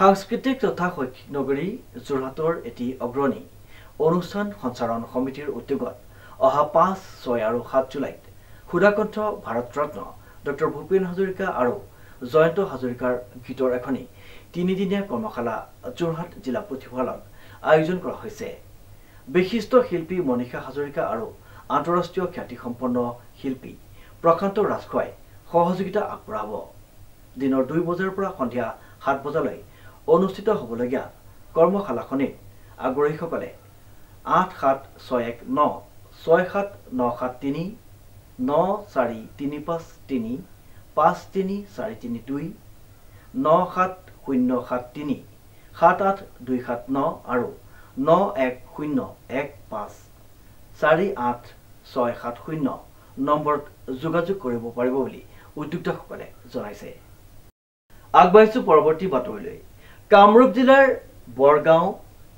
সাংস্কৃতিক তথা শৈক্ষিক নগৰী যোৰহাটৰ এটি অগ্ৰণী অনুষ্ঠান সঞ্চালন সমিতিৰ উদ্যোগত অহা 5, 6 আৰু 7 জুলাইত সুধাকণ্ঠ ভাৰতৰত্ন ডক্টৰ ভূপেন হাজৰিকা আৰু জয়ন্ত হাজৰিকাৰ গীতৰ এখনি 3-দিনীয়া কৰ্মশালা যোৰহাট জিলা পুথিভঁৰালত আয়োজন কৰা হৈছে। বিশিষ্ট শিল্পী মনীষা হাজৰিকা আৰু আন্তঃৰাষ্ট্ৰীয় খ্যাতিসম্পন্ন শিল্পী প্ৰশান্ত ৰাজখোৱাই সহযোগিতা আগবঢ়াব। দিনৰ 2 বজাৰ পৰা সন্ধিয়া 7 বজালৈ অনুষ্ঠিত হ'বলগীয়া কৰ্মশালাখনিত আগ্ৰহীসকলে 8761 67973 94353 53432 97073 78279 আৰু 91015 48670 নম্বৰত যোগাযোগ কৰিব পাৰিব বুলি উদ্যোক্তাসকলে জনাইছে। আগবাঢ়িছো পৰৱৰ্তী বাতৰিলৈ। কামৰূপ জিলাৰ বৰগাঁও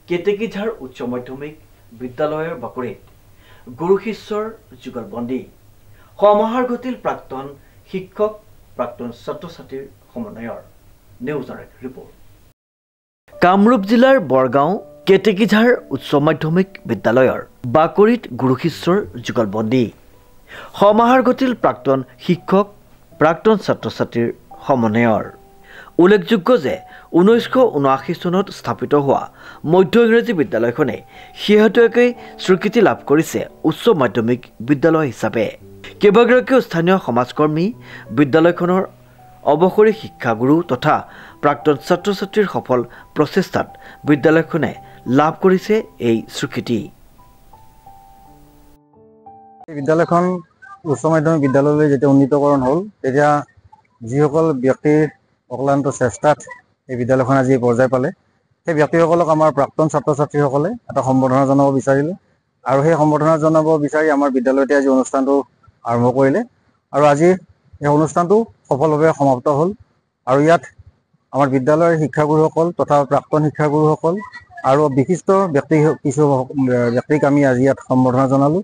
কেতেকীঝাৰ উচ্চ মাধ্যমিক বিদ্যালয়ৰ বাকৰিত গুৰু শিষ্যৰ যুগলবন্দী। সমাহাৰ ঘটিল প্ৰাক্তন শিক্ষক প্ৰাক্তন ছাত্ৰ-ছাত্ৰীৰ সমন্বয়ৰ। নিউজৰ ৰিপৰ্ট। কামৰূপ জিলাৰ বৰগাঁও কেতেকীঝাৰ উচ্চ মাধ্যমিক বিদ্যালয়ৰ বাকৰিত গুৰু শিষ্যৰ যুগলবন্দী। সমাহাৰ ঘটিল প্ৰাক্তন শিক্ষক প্ৰাক্তন ছাত্ৰ-ছাত্ৰীৰ সমন্বয়ৰ। উল্লেখযোগ্য যে 1979 চনত স্থাপিত হোৱা মধ্য ইংৰাজী বিদ্যালয়খনে শেহতীয়াকৈ স্বীকৃতি লাভ কৰিছে উচ্চ মাধ্যমিক বিদ্যালয় হিচাপে। কেইবাগৰাকীও স্থানীয় সমাজকৰ্মী, বিদ্যালয়খনৰ অৱসৰী শিক্ষাগুৰু তথা প্ৰাক্তন ছাত্ৰ-ছাত্ৰীৰ সফল প্ৰচেষ্টাত বিদ্যালয়খনে লাভ কৰিছে এই স্বীকৃতি। বিদ্যালয়খন উচ্চ মাধ্যমিক বিদ্যালয়লৈ যেতিয়া উন্নীতকৰণ হ'ল, তেতিয়া যিসকল ব্যক্তিৰ অক্লান্ত চেষ্টাত এই বিদ্যালয়খন আজি পৰ্যায় পালে, সেই ব্যক্তিসকলক আমাৰ প্ৰাক্তন ছাত্ৰ-ছাত্ৰীসকলে এটা সম্বৰ্ধনা জনাব বিচাৰিলে আৰু সেই সম্বৰ্ধনা জনাব বিচাৰি আমাৰ বিদ্যালয়তে আজি অনুষ্ঠানটো আৰম্ভ কৰিলে আৰু আজি এই অনুষ্ঠানটো সফলভাৱে সমাপ্ত হ'ল। আৰু ইয়াত আমাৰ বিদ্যালয়ৰ শিক্ষাগুৰুসকল তথা প্ৰাক্তন শিক্ষাগুৰুসকল আৰু বিশিষ্ট কিছু ব্যক্তিক আমি আজি ইয়াত সম্বৰ্ধনা জনালোঁ।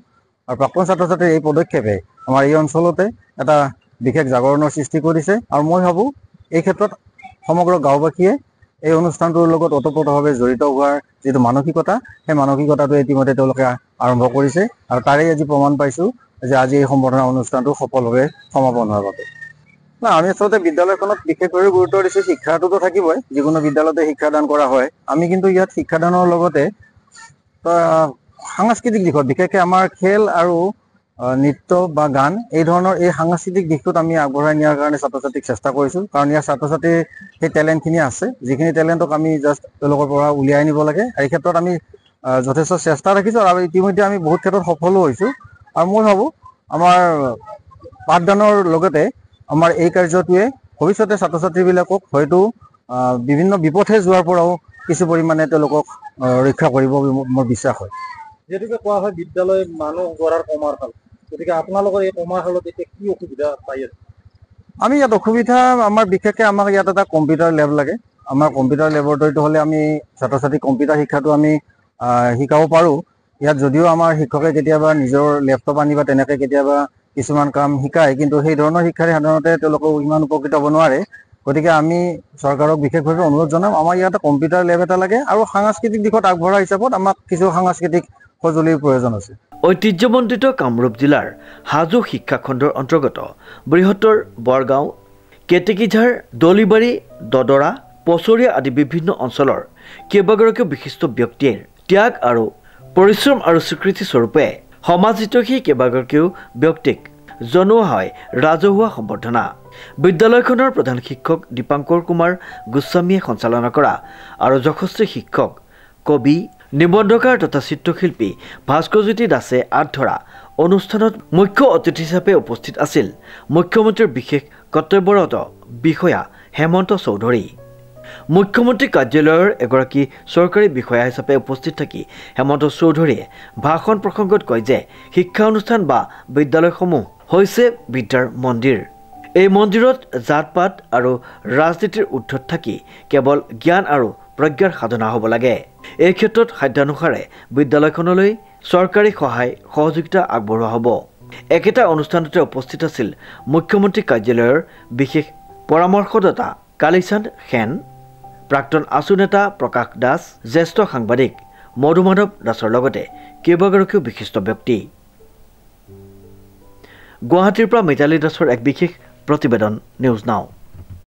আৰু প্ৰাক্তন ছাত্ৰ-ছাত্ৰীৰ এই পদক্ষেপে আমাৰ এই অঞ্চলতে এটা বিশেষ জাগৰণৰ সৃষ্টি কৰিছে আৰু মই ভাবোঁ এই ক্ষেত্ৰত সমগ্ৰ গাঁওবাসীয়ে এই অনুষ্ঠানটোৰ লগত ওতপ্ৰোতভাৱে জড়িত হোৱাৰ যিটো মানসিকতা, সেই মানসিকতাটো ইতিমধ্যে তেওঁলোকে আৰম্ভ কৰিছে আৰু তাৰেই আজি প্ৰমাণ পাইছোঁ যে আজি এই সম্বৰ্ধনা অনুষ্ঠানটো সফলভাৱে সমাপন হোৱাৰ বাবে। আমি আচলতে বিদ্যালয়খনত বিশেষভাৱে গুৰুত্ব দিছোঁ। শিক্ষাটোতো থাকিবই, যিকোনো বিদ্যালয়তে শিক্ষাদান কৰা হয়। আমি কিন্তু ইয়াত শিক্ষাদানৰ লগতে সাংস্কৃতিক দিশত, বিশেষকৈ আমাৰ খেল আৰু নৃত্য বা গান, এই ধৰণৰ এই সাংস্কৃতিক দিশটোত আমি আগবঢ়াই নিয়াৰ কাৰণে ছাত্ৰ-ছাত্ৰীক চেষ্টা কৰিছোঁ। কাৰণ ইয়াৰ ছাত্ৰ-ছাত্ৰীৰ সেই টেলেণ্টখিনি আছে, যিখিনি টেলেণ্টক আমি জাষ্ট তেওঁলোকৰ পৰা উলিয়াই নিব লাগে। এই ক্ষেত্ৰত আমি যথেষ্ট চেষ্টা ৰাখিছোঁ আৰু ইতিমধ্যে আমি বহুত ক্ষেত্ৰত সফলো হৈছোঁ। আৰু মই ভাবোঁ আমাৰ পাঠদানৰ লগতে আমাৰ এই কাৰ্যটোৱে ভৱিষ্যতে ছাত্ৰ-ছাত্ৰীবিলাকক হয়তো বিভিন্ন বিপথে যোৱাৰ পৰাও কিছু পৰিমাণে তেওঁলোকক ৰক্ষা কৰিব বুলি মোৰ বিশ্বাস হয়। যেহেতুকে কোৱা হয় বিদ্যালয় মানুহ গঢ়াৰ কমাৰশাল, গতিকে আপোনালোকৰ এই কমাৰশালত এতিয়া কি অসুবিধা পাই আছে? আমি ইয়াত অসুবিধা আমাৰ বিশেষকৈ আমাক ইয়াত এটা কম্পিউটাৰ লেব লাগে। আমাৰ কম্পিউটাৰ লেবৰেটৰীটো হ'লে আমি ছাত্ৰ-ছাত্ৰীক কম্পিউটাৰ শিক্ষাটো আমি শিকাব পাৰোঁ। ইয়াত যদিও আমাৰ শিক্ষকে কেতিয়াবা নিজৰ লেপটপ আনি বা তেনেকৈ কেতিয়াবা কিছুমান কাম শিকায়, কিন্তু সেই ধৰণৰ শিক্ষাৰে সাধাৰণতে তেওঁলোকক ইমান উপকৃত হ'ব নোৱাৰে। গতিকে আমি চৰকাৰক বিশেষভাৱে অনুৰোধ জনাম, আমাৰ ইয়াতে কম্পিউটাৰ লেব এটা লাগে আৰু সাংস্কৃতিক দিশত আগবঢ়া হিচাপত আমাক কিছু সাংস্কৃতিক সঁজুলিৰ প্ৰয়োজন আছে। ঐতিহ্যমণ্ডিত কামৰূপ জিলাৰ হাজো শিক্ষাখণ্ডৰ অন্তৰ্গত বৃহত্তৰ বৰগাঁও, কেতেকীঝাৰ, দলিবাৰী, দদৰা, পচৰীয়া আদি বিভিন্ন অঞ্চলৰ কেইবাগৰাকীও বিশিষ্ট ব্যক্তিৰ ত্যাগ আৰু পৰিশ্ৰম আৰু স্বীকৃতি স্বৰূপে সমাজহিতৈষী কেইবাগৰাকীও ব্যক্তিক জনোৱা হয় ৰাজহুৱা সম্বৰ্ধনা। বিদ্যালয়খনৰ প্ৰধান শিক্ষক দীপাংকৰ কুমাৰ গোস্বামীয়ে সঞ্চালনা কৰা আৰু যশস্বী শিক্ষক, কবি, নিবন্ধকাৰ তথা চিত্ৰশিল্পী ভাস্কৰজ্যোতি দাসে আঁত ধৰা অনুষ্ঠানত মুখ্য অতিথি হিচাপে উপস্থিত আছিল মুখ্যমন্ত্ৰীৰ বিশেষ কৰ্তব্যৰত বিষয়া হেমন্ত চৌধুৰী। মুখ্যমন্ত্ৰী কাৰ্যালয়ৰ এগৰাকী চৰকাৰী বিষয়া হিচাপে উপস্থিত থাকি হেমন্ত চৌধুৰীয়ে ভাষণ প্ৰসংগত কয় যে শিক্ষা অনুষ্ঠান বা বিদ্যালয়সমূহ হৈছে বিদ্যাৰ মন্দিৰ। এই মন্দিৰত জাত-পাত আৰু ৰাজনীতিৰ ঊৰ্ধত থাকি কেৱল জ্ঞান আৰু প্ৰজ্ঞাৰ সাধনা হ'ব লাগে। এই ক্ষেত্ৰত সাধ্যানুসাৰে বিদ্যালয়খনলৈ চৰকাৰী সহায় সহযোগিতা আগবঢ়োৱা হ'ব। একেটা অনুষ্ঠানতে উপস্থিত আছিল মুখ্যমন্ত্ৰী কাৰ্যালয়ৰ বিশেষ পৰামৰ্শদাতা কালিচান্দ সেন, প্ৰাক্তন আছু নেতা প্ৰকাশ দাস, জ্যেষ্ঠ সাংবাদিক মধুমাধৱ দাসৰ লগতে কেইবাগৰাকীও বিশিষ্ট ব্যক্তি। গুৱাহাটীৰ পৰা মিতালী দাসৰ এক বিশেষ প্ৰতিবেদন, নিউজ নাও।